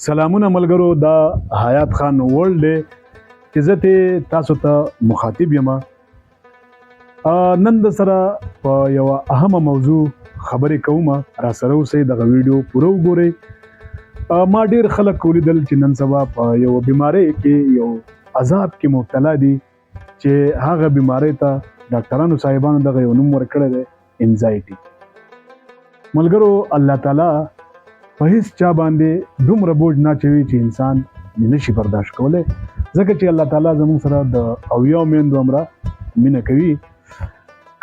سلامونه ملګرو، دا حیات خان ورلد دی چې زه ته تاسو ته مخاطب یم. نن د سره په یوه اهمه موضوع خبرې کوم. را سره اوسئ، دغه ویډیو پوره وګورئ. ما ډېر خلک ولیدل چې نن سبا په یوه بیمارۍ کې یو عذاب کې مبتلا دي چې هغه بیمارۍ ته ډاکټرانو صاحبانو دغه یو نوم ورکړی دی انزایټي. ملګرو، الله تعالی په هیڅ چا باندې دومره بوج نه اچوي چې انسان یې نشي برداشت کولی، ځکه چې الله تعالی زموږ سره د اویاو میندو همره مینه کوي.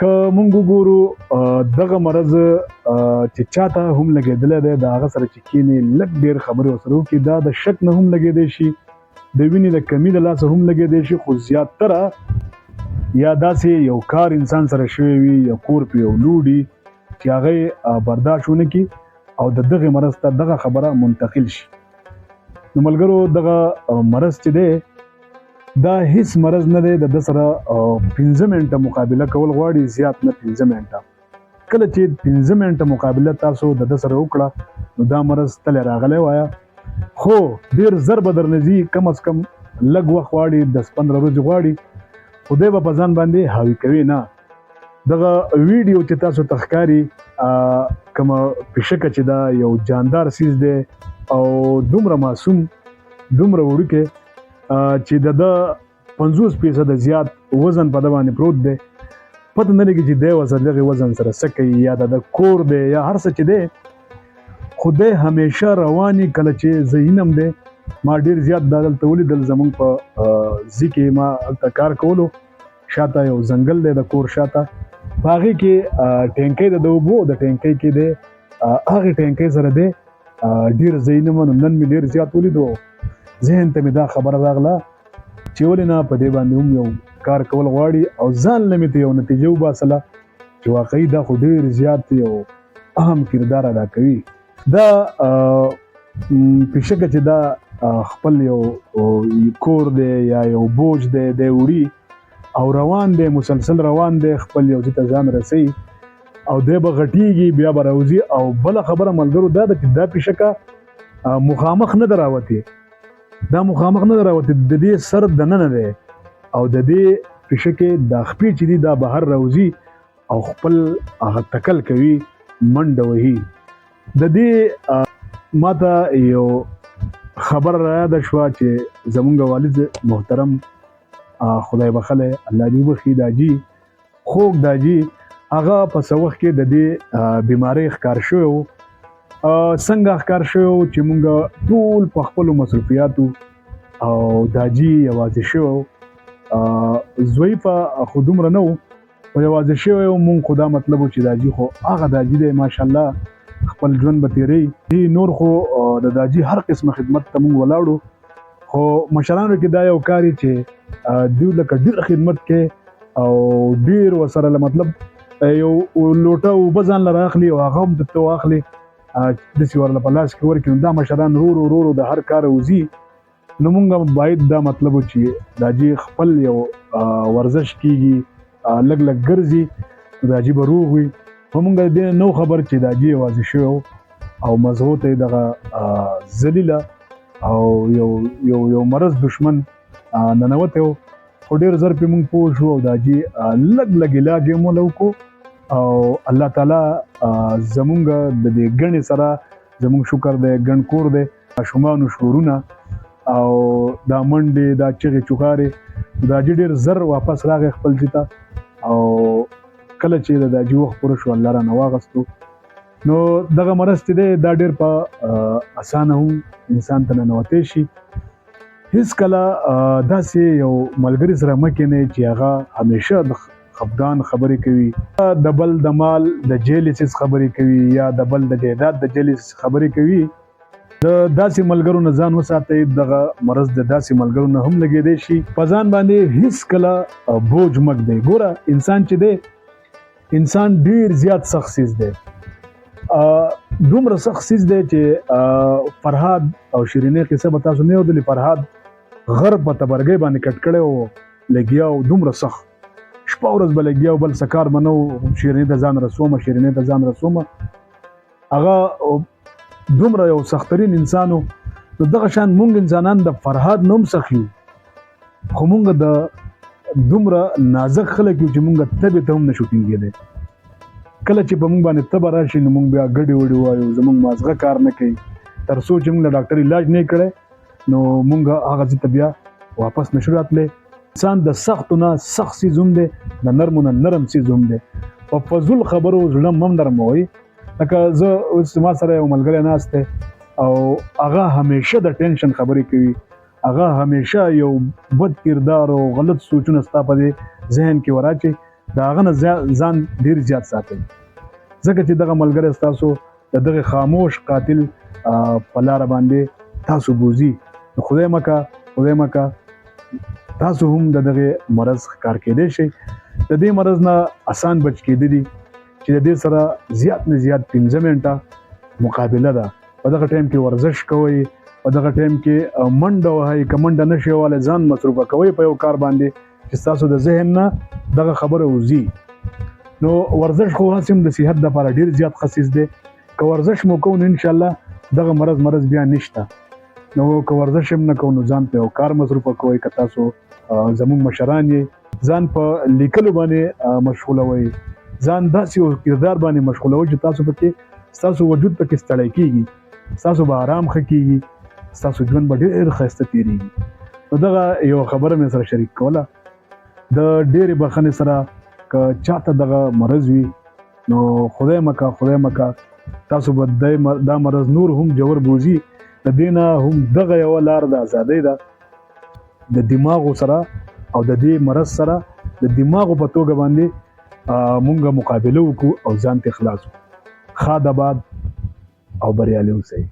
که موږ وګورو دغه مرض چې چاته هم لګېدلی دی، د هغه سره چې کښېنې لږ ډېر خبرې ورسره وکړي، دا د شک نه هم لګېدی شي، د وینې د کمي د لاسه هم لګېدی شي، خو زیاتره یا داسې یو کار انسان سره شوی وي یا کور پې یو لوډي چې هغه یې برداشت ونه کړي او د دغه مرض ته دغه خبره منتقل شي. نو ملګرو، دغه مرض چې دی دا هیڅ مرض نه دی. د سره 15 منټه مقابله کول غواړي، زیات نه 15 منټه. کله چې 15 منټه مقابله تاسو د سره وکړه نو دا مرض تلې راغلی وایه، خو ډېر زر به درنه ځي، کم از کم لږ وخت غواړي، 10-15 ورځې غواړي، خو دی به په ځان باندې حاوي کوي نه. دغه ویډیو چې تاسو ته ښکاري کومه پیشکه چې دا یو جاندار سیز دی او دومره معصوم، دومره وړوکی چې د 50% زیات وزن په ده باندې پروت دی. پته نه لګي چې دی ورسره دغې وزن سره څه کوي، یا د کور دی یا هر څه چې دی، خو دی همیشه رواني. کله چې زه وینم دی، ما ډېر زیات دا دلته ولیدل، زموږ په ځي کې ما هلته کار کولو، شاته یو ځنګل دی د کور شاته، په هغې کې ټینکۍ ده د اوبو، د ټینکۍ کې دی هغې ټینکۍ سره دی ډېر ځایونه نو نن مې ډېر زیات ولیدو. ذهن ته مې دا خبره راغله چې ولې نه په دې باندې هم یو کار کول غواړي او ځان له مې ته یو نتیجه وباسله چې واقعي دا خو ډېر زیات یو اهم کردار ادا کوي. دا پیشکه چې دا خپل یو کور دی یا یو بوج دی، دی وړي او روان دی، مسلسل روان دی، خپل یو ځای ته ځان رسوي او دی به غټېږي، بیا به راوځي. او بله خبره ملګرو دا ده چې دا پیشکه مخامخ نه ده راوتې، دا مخامخ نه ده راوتې، د دې سر دننه دی او د دې پیشکې دا خپې چې دي دا بهر راوځي او خپل هغه تکل کوي، منډه وهي. د دې ما ته یو خبره را یاده شوه چې زمونږ والد محترم خدای بخلی، الله دې وبخي، داجي خوږ داجي، هغه په څه وخت کې د دې بیمارۍ ښکار شوی و. څنګه ښکار شوی و چې مونږ ټول په خپلو مصروفیاتو او داجي یوازې شوی و، ضعیفه خو دومره نه و، خو یوازې شوی و. مونږ خو دا مطلب و چې داجي خو هغه داجي دی، ماشاءالله خپل ژوند به تېروي. نور خو د داجي هر قسمه خدمت ته مونږ ولاړو، خو مشرانو کې دا یو کار چې دوی لکه ډېر خدمت کوي او ډېر ورسره له مطلب یو لوټه اوبه ځان له راخلي او هغه هم درته واخلي، داسې ورله په لاس کې ورکړي. نو دا مشران ورو ورو د هر کاره وځي. نو مونږ باید دا مطلب چې داجي خپل یو ورزش کېږي، لږ لږ ګرځي، داجي به روغ وي. خو مونږ د دې نو خبر چې داجي یوازې شوی او مزغو ته یې دغه ذلیله او یو مرض دشمن ننوتی و. خو ډېر زر پې مونږ پوه شو او داجي لږ لږ علاج یې موله وکړو او الله تعالی زمونږ د دې ګڼې سره زمونږ شکر دی، ګڼ کور دی، ماشومانو شعورونه او دا منډې، دا چغې چوغارې، داجي ډېر زر واپس راغی خپل ځای ته. او کله چې د داجي وخت پوره شو، الله رانه واغستو. نو دغه مرض چې دی دا ډېر په اسانه هم انسان ته ننوتی شي. هېڅکله داسې یو ملګري سره مه کښېنئ چې هغه همیشه د خفګان خبرې کوي، د بل د مال د جیلسیس خبرې کوي یا د بل د جایداد د جیلسیس خبرې کوي. د داسې ملګرو نه ځان وساتئ. دغه مرض د داسې ملګرو نه هم لګېدی شي. په ځان باندې هېڅکله بوج مه ږدئ. ګوره، انسان چې دی، انسان ډېر زیات سخت سیز دی، دومره سخت سیز دی چې فرهاد او شیرینې قصه به تاسو نه اورېدلې. فرهاد غر په تبرګۍ باندې کټ کړی و، لګیا و، دومره سخت شپه ورځ به لګیا و، بل څه کار به نه و، شیرینې ته ځان رسومه، شیرینې ته ځان رسومه. هغه دومره یو سخترین انسان و نو دغه شان مونږ انسانان د فرهاد نوم سخیو خو مونږ د دومره نازک خلک یو چې مونږ تبې ته هم نشو ټینګېدی. کله چې په مونږ باندې تبه راشي نو مونږ بیا ګډې وډې وایو زمونږ مازغه کار نه کوي تر څو چې مونږ له ډاکټر علاج نه کړی نو مونږ هغه ځای ته بیا واپس نشو راتلی. انسان د سختو نه سخت څیز هم دی د نرمو نه نرم څیز هم دی. په فضول خبرو زړه مه نرموئ. لکه زه اوس ما سره یو ملګری ناست دی او هغه همیشه د ټینشن خبرې کوي، هغه همیشه یو بد کردار او غلط سوچونه ستا په دې ذهن کې وراچي، د هغه نه ځان ډیر زیات ساتئ ځکه چې دغه ملګری ستاسو د دغه خاموش قاتل په لاره باندې تاسو بوزي. نو خدای مکه تاسو هم د دغه مرض ښکار کېدی شئ. د دې مرض نه آسان بچ کېدلی چې د دې سره زیات نه زیات 15 منټه مقابله ده. په دغه ټایم کې ورزش کوئ، په دغه ټایم کې منډه وهئ، که منډه نشئ وهلی ځان مصروفه کوئ په یو کار باندې چې ستاسو د ذهن نه دغه خبره وځي. نو ورزش خو هسې هم د صحت دپاره ډېر زیات ښه څیز دی. که ورزش مو کوو نو انشاءالله دغه مرض بیا نشته. نو که ورزش هم نه کوو نو ځان په یو کار مصروفه کوئ. که تاسو زموږ مشران یې ځان په لیکلو باندې مشغولوئ، ځان داسې یو کردار باندې مشغولوئ چې تاسو پکې ستاسو وجود پکې ستړی کېږي، ستاسو به آرام ښه کېږي، ستاسو ژوند به ډېر ښایسته تېرېږي. نو دغه یو خبره مې سره شریک کوله. د ډېرې بخښنې سره که چاته دغه مرض وي نو خدای مکه تاسو به دا مرض نور هم جوړ بوزي. د دې نه هم دغه یوه لار د ازادۍ ده، د دماغو سره او د دې مرض سره د دماغو په توګه باندې مونږ مقابله وکړو او ځان ته خلاص وکړو. ښاد آباد او بریالي اوسئ.